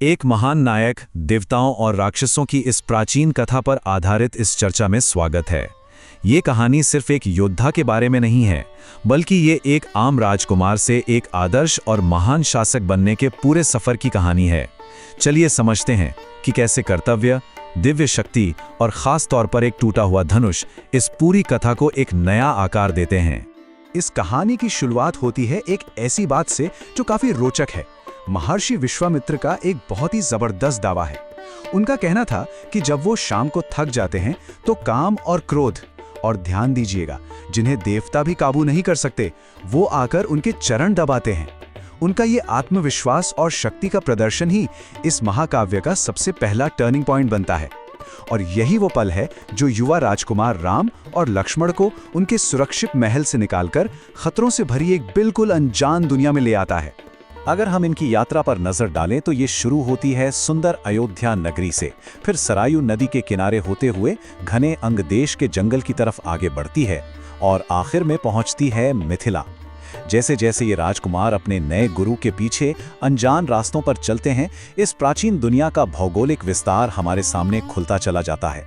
एक महान नायक, देवताओं और राक्षसों की इस प्राचीन कथा पर आधारित इस चर्चा में स्वागत है। ये कहानी सिर्फ एक योद्धा के बारे में नहीं है, बल्कि ये एक आम राजकुमार से एक आदर्श और महान शासक बनने के पूरे सफर की कहानी है। चलिए समझते हैं कि कैसे कर्तव्य, दिव्य शक्ति और खास तौर पर एक टूटा हुआ धनुष इस पूरी कथा को एक नया आकार देते हैं। इस कहानी की शुरुआत होती है एक ऐसी बात से जो काफी रोचक है। महर्षि विश्वामित्र का एक बहुत ही जबरदस्त दावा है। उनका कहना था कि जब वो शाम को थक जाते हैं तो काम और क्रोध, और ध्यान दीजिएगा, जिन्हें देवता भी काबू नहीं कर सकते, वो आकर उनके चरण दबाते हैं। उनका ये आत्मविश्वास और शक्ति का प्रदर्शन ही इस महाकाव्य का सबसे पहला टर्निंग पॉइंट बनता है। और यही वो पल है जो युवा राजकुमार राम और लक्ष्मण को उनके सुरक्षित महल से निकालकर खतरों से भरी एक बिल्कुल अनजान दुनिया में ले आता है। अगर हम इनकी यात्रा पर नजर डालें तो ये शुरू होती है सुंदर अयोध्या नगरी से, फिर सरायू नदी के किनारे होते हुए घने अंगदेश के जंगल की तरफ आगे बढ़ती है और आखिर में पहुंचती है मिथिला। जैसे जैसे ये राजकुमार अपने नए गुरु के पीछे अनजान रास्तों पर चलते हैं, इस प्राचीन दुनिया का भौगोलिक विस्तार हमारे सामने खुलता चला जाता है।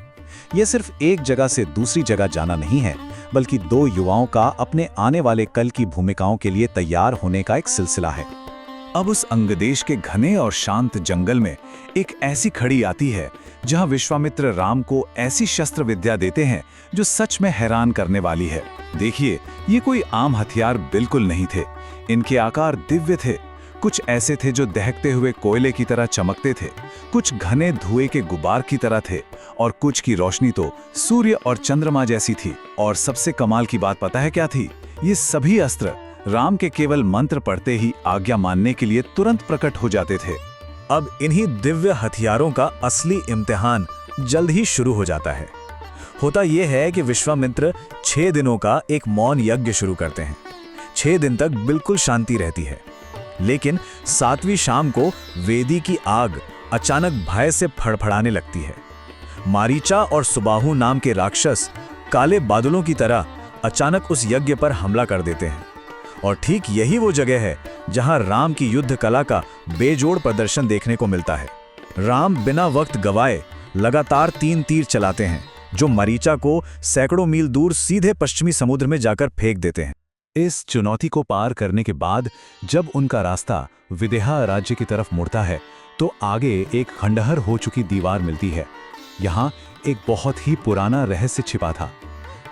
ये सिर्फ एक जगह से दूसरी जगह जाना नहीं है, बल्कि दो युवाओं का अपने आने वाले कल की भूमिकाओं के लिए तैयार होने का एक सिलसिला है। अब उस अंगदेश के घने और शांत जंगल में एक ऐसी खड़ी आती है जहां विश्वामित्र राम को ऐसी शस्त्र विद्या देते हैं जो सच में हैरान करने वाली है। देखिए, ये कोई आम हथियार बिल्कुल नहीं थे। इनके आकार दिव्य थे। कुछ ऐसे थे जो दहकते हुए कोयले की तरह चमकते थे, कुछ घने धुएं के गुबार की तरह थे, और कुछ की रोशनी तो सूर्य और चंद्रमा जैसी थी। और सबसे कमाल की बात पता है क्या थी? ये सभी अस्त्र राम के केवल मंत्र पढ़ते ही आज्ञा मानने के लिए तुरंत प्रकट हो जाते थे। अब इन्हीं दिव्य हथियारों का असली इम्तिहान जल्द ही शुरू हो जाता है। होता यह है कि विश्वामित्र 6 दिनों का एक मौन यज्ञ शुरू करते हैं। 6 दिन तक बिल्कुल शांति रहती है, लेकिन 7वीं शाम को वेदी की आग अचानक भय से फड़फड़ाने लगती है। मारीचा और सुबाहु नाम के राक्षस काले बादलों की तरह अचानक उस यज्ञ पर हमला कर देते हैं। और ठीक यही वो जगह है जहां राम की युद्ध कला का बेजोड़ प्रदर्शन देखने को मिलता है। राम बिना वक्त गवाए लगातार 3 तीर चलाते हैं, जो मरीचा को सैकड़ों मील दूर सीधे पश्चिमी समुद्र में जाकर फेंक देते हैं। इस चुनौती को पार करने के बाद जब उनका रास्ता विदेहा राज्य की तरफ मुड़ता है, तो आगे एक खंडहर हो चुकी दीवार मिलती है। यहाँ एक बहुत ही पुराना रहस्य छिपा था।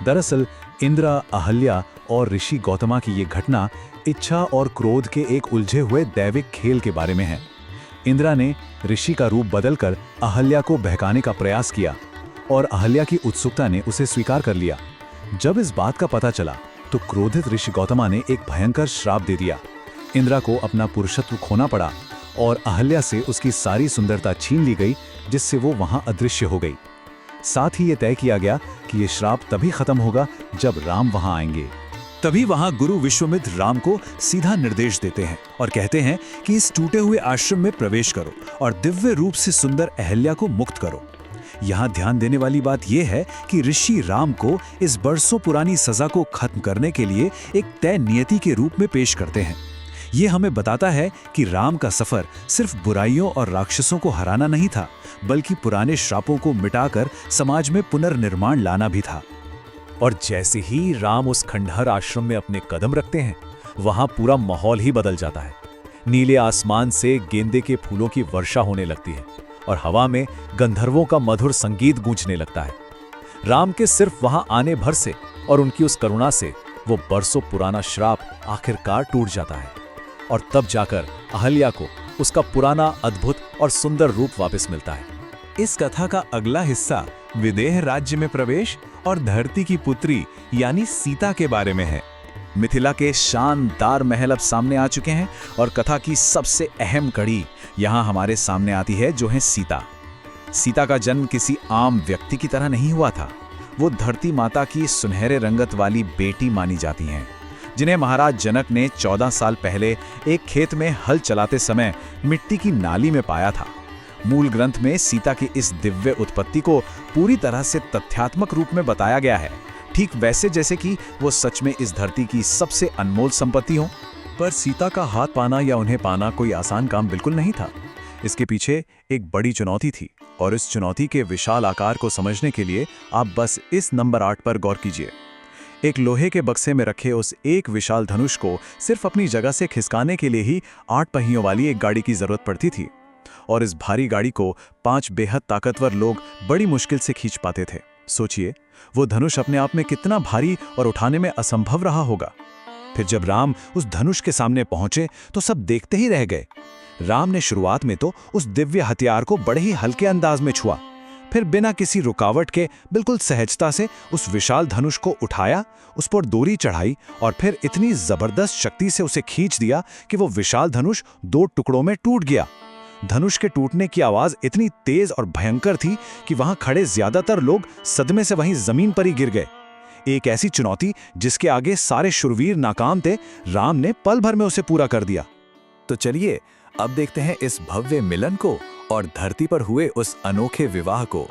दरअसल इंद्र, अहल्या और ऋषि गौतमा की ये घटना इच्छा और क्रोध के एक उलझे हुए दैविक खेल के बारे में है। इंद्र ने ऋषि का रूप बदलकर अहल्या को बहकाने का प्रयास किया, और अहल्या की उत्सुकता ने उसे स्वीकार कर लिया। जब इस बात का पता चला तो क्रोधित ऋषि गौतमा ने एक भयंकर श्राप दे दिया। इंद्र को अपना पुरुषत्व खोना पड़ा और अहल्या से उसकी सारी सुंदरता छीन ली गई, जिससे वो वहां अदृश्य हो गई। साथ ही ये तय किया गया कि ये श्राप तभी खत्म होगा जब राम वहां आएंगे। तभी वहां गुरु विश्वामित्र राम को सीधा निर्देश देते हैं और कहते हैं कि इस टूटे हुए आश्रम में प्रवेश करो और दिव्य रूप से सुंदर अहल्या को मुक्त करो। यहाँ ध्यान देने वाली बात यह है कि ऋषि राम को इस बरसों पुरानी सजा को खत्म करने के लिए एक तय नियति के रूप में पेश करते हैं। ये हमें बताता है कि राम का सफर सिर्फ बुराइयों और राक्षसों को हराना नहीं था, बल्कि पुराने श्रापों को मिटाकर समाज में पुनर्निर्माण लाना भी था। और जैसे ही राम उस खंडहर आश्रम में अपने कदम रखते हैं, वहां पूरा माहौल ही बदल जाता है। नीले आसमान से गेंदे के फूलों की वर्षा होने लगती है और हवा में गंधर्वों का मधुर संगीत गूंजने लगता है। राम के सिर्फ वहां आने भर से और उनकी उस करुणा से वो बरसों पुराना श्राप आखिरकार टूट जाता है, और तब जाकर अहल्या को उसका पुराना अद्भुत और सुंदर रूप वापस मिलता है। इस कथा का अगला हिस्सा विदेह राज्य में प्रवेश और धरती की पुत्री यानी सीता के बारे में है। मिथिला के शानदार महल अब सामने आ चुके हैं, और कथा की सबसे अहम कड़ी यहाँ हमारे सामने आती है, जो है सीता। सीता का जन्म किसी आम व्यक्ति की तरह नहीं हुआ था। वो धरती माता की सुनहरे रंगत वाली बेटी मानी जाती हैं, जिन्हें महाराज जनक ने 14 साल पहले एक खेत में हल चलाते समय मिट्टी की नाली में पाया था। मूल ग्रंथ में सीता की इस दिव्य उत्पत्ति को पूरी तरह से तथ्यात्मक रूप में बताया गया है, ठीक वैसे जैसे कि वो सच में इस धरती की सबसे अनमोल संपत्ति हो। पर सीता का हाथ पाना या उन्हें पाना कोई आसान काम बिल्कुल नहीं था। इसके पीछे एक बड़ी चुनौती थी, और इस चुनौती के विशाल आकार को समझने के लिए आप बस इस नंबर 8 पर गौर कीजिए। एक लोहे के बक्से में रखे उस एक विशाल धनुष को सिर्फ अपनी जगह से खिसकाने के लिए ही 8 पहियों वाली एक गाड़ी की जरूरत पड़ती थी, और इस भारी गाड़ी को 5 बेहद ताकतवर लोग बड़ी मुश्किल से खींच पाते थे। सोचिए, वो धनुष अपने आप में कितना भारी और उठाने में असंभव रहा होगा। फिर जब राम उस धनुष के सामने पहुंचे तो सब देखते ही रह गए। राम ने शुरुआत में तो उस दिव्य हथियार को बड़े ही हल्के अंदाज में छुआ, फिर बिना किसी रुकावट के बिल्कुल सहजता से उस विशाल धनुष को उठाया, उस पर डोरी चढ़ाई और फिर इतनी जबरदस्त शक्ति से उसे खींच दिया कि वो विशाल धनुष 2 टुकड़ों में टूट गया। धनुष के टूटने की आवाज इतनी तेज और भयंकर थी कि वहां खड़े ज्यादातर लोग सदमे से वहीं जमीन पर ही गिर गए। एक ऐसी चुनौती जिसके आगे सारे शूरवीर नाकाम थे, राम ने पल भर में उसे पूरा कर दिया। तो चलिए अब देखते हैं इस भव्य मिलन को और धरती पर हुए उस अनोखे विवाह को।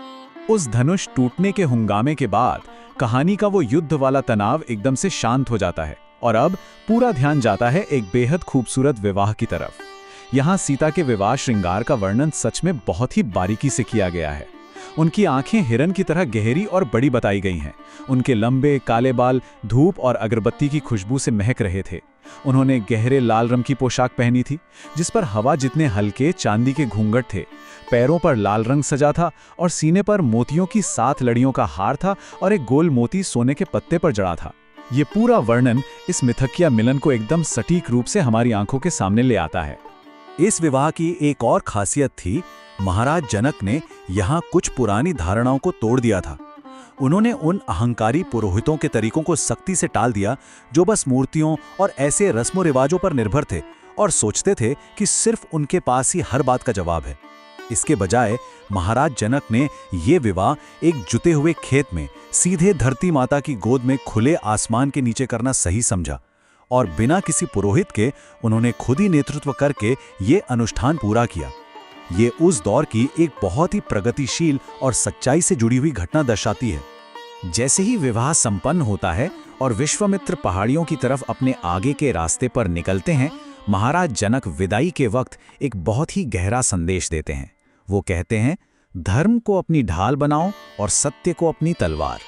उस धनुष टूटने के हंगामे के बाद कहानी का वो युद्ध वाला तनाव एकदम से शांत हो जाता है, और अब पूरा ध्यान जाता है एक बेहद खूबसूरत विवाह की तरफ। यहाँ सीता के विवाह श्रृंगार का वर्णन सच में बहुत ही बारीकी से किया गया है। उनकी आंखें हिरन की तरह गहरी और बड़ी बताई गई हैं। उनके लंबे काले बाल धूप और अगरबत्ती की खुशबू से महक रहे थे। उन्होंने गहरे लाल रंग की पोशाक पहनी थी, जिस पर हवा जितने हल्के चांदी के घूंघट थे। पैरों पर लाल रंग सजा था और सीने पर मोतियों की 7 लड़ियों का हार था और एक गोल मोती सोने के पत्ते पर जड़ा था। ये पूरा वर्णन इस मिथकिया मिलन को एकदम सटीक रूप से हमारी आंखों के सामने ले आता है। इस विवाह की एक और खासियत थी, महाराज जनक ने यहाँ कुछ पुरानी धारणाओं को तोड़ दिया था। उन्होंने उन अहंकारी पुरोहितों के तरीकों को सख्ती से टाल दिया जो बस मूर्तियों और ऐसे रस्मों रिवाजों पर निर्भर थे और सोचते थे कि सिर्फ उनके पास ही हर बात का जवाब है। इसके बजाय महाराज जनक ने ये विवाह एक जुते हुए खेत में सीधे धरती माता की गोद में खुले आसमान के नीचे करना सही समझा, और बिना किसी पुरोहित के उन्होंने खुद ही नेतृत्व करके ये अनुष्ठान पूरा किया। ये उस दौर की एक बहुत ही प्रगतिशील और सच्चाई से जुड़ी हुई घटना दर्शाती है। जैसे ही विवाह संपन्न होता है और विश्वामित्र पहाड़ियों की तरफ अपने आगे के रास्ते पर निकलते हैं, महाराज जनक विदाई के वक्त एक बहुत ही गहरा संदेश देते हैं। वो कहते हैं, धर्म को अपनी ढाल बनाओ और सत्य को अपनी तलवार।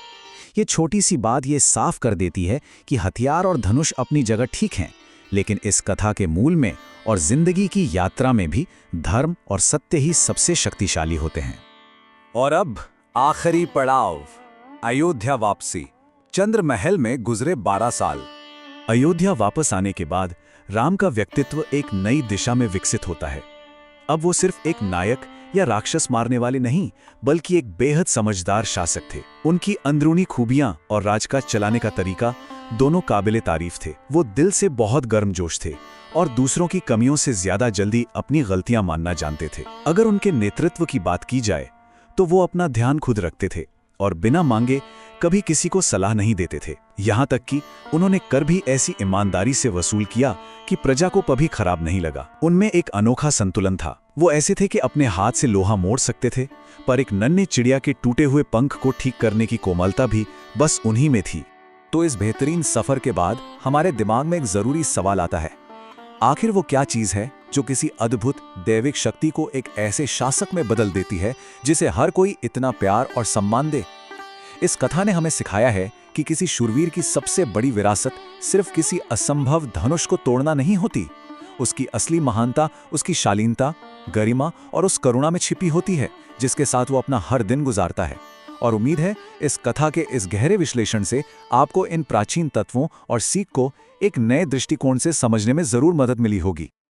ये छोटी सी बात ये साफ कर देती है कि हथियार और धनुष अपनी जगह ठीक हैं, लेकिन इस कथा के मूल में और जिंदगी की यात्रा में भी धर्म और सत्य ही सबसे शक्तिशाली होते हैं। और अब आखिरी पड़ाव, अयोध्या वापसी। चंद्र महल में गुजरे 12 साल। अयोध्या वापस आने के बाद राम का व्यक्तित्व एक नई दिशा में विकसित होता है। अब वो सिर्फ एक नायक या राक्षस मारने वाले नहीं, बल्कि एक बेहद समझदार शासक थे। उनकी अंदरूनी खूबियां और राजकाज चलाने का तरीका दोनों काबिले तारीफ थे। वो दिल से बहुत गर्मजोश थे और दूसरों की कमियों से ज्यादा जल्दी अपनी गलतियां मानना जानते थे। अगर उनके नेतृत्व की बात की जाए तो वो अपना ध्यान खुद रखते थे और बिना मांगे कभी किसी को सलाह नहीं देते थे। यहाँ तक कि उन्होंने कर भी ऐसी ईमानदारी से वसूल किया कि प्रजा को कभी खराब नहीं लगा। उनमें एक अनोखा संतुलन था। वो ऐसे थे कि अपने हाथ से लोहा मोड़ सकते थे, पर एक नन्हे चिड़िया के टूटे हुए पंख को ठीक करने की कोमलता भी बस उन्हीं में थी। तो इस बेहतरीन सफर के बाद हमारे दिमाग में एक जरूरी सवाल आता है, आखिर वो क्या चीज है जो किसी अद्भुत दैविक शक्ति को एक ऐसे शासक में बदल देती है जिसे हर कोई इतना प्यार और सम्मान दे? इस कथा ने हमें सिखाया है कि किसी शूरवीर की सबसे बड़ी विरासत सिर्फ किसी असंभव धनुष को तोड़ना नहीं होती। उसकी असली महानता उसकी शालीनता, गरिमा और उस करुणा में छिपी होती है जिसके साथ वो अपना हर दिन गुजारता है। और उम्मीद है इस कथा के इस गहरे विश्लेषण से आपको इन प्राचीन तत्वों और सीख को एक नए दृष्टिकोण से समझने में जरूर मदद मिली होगी।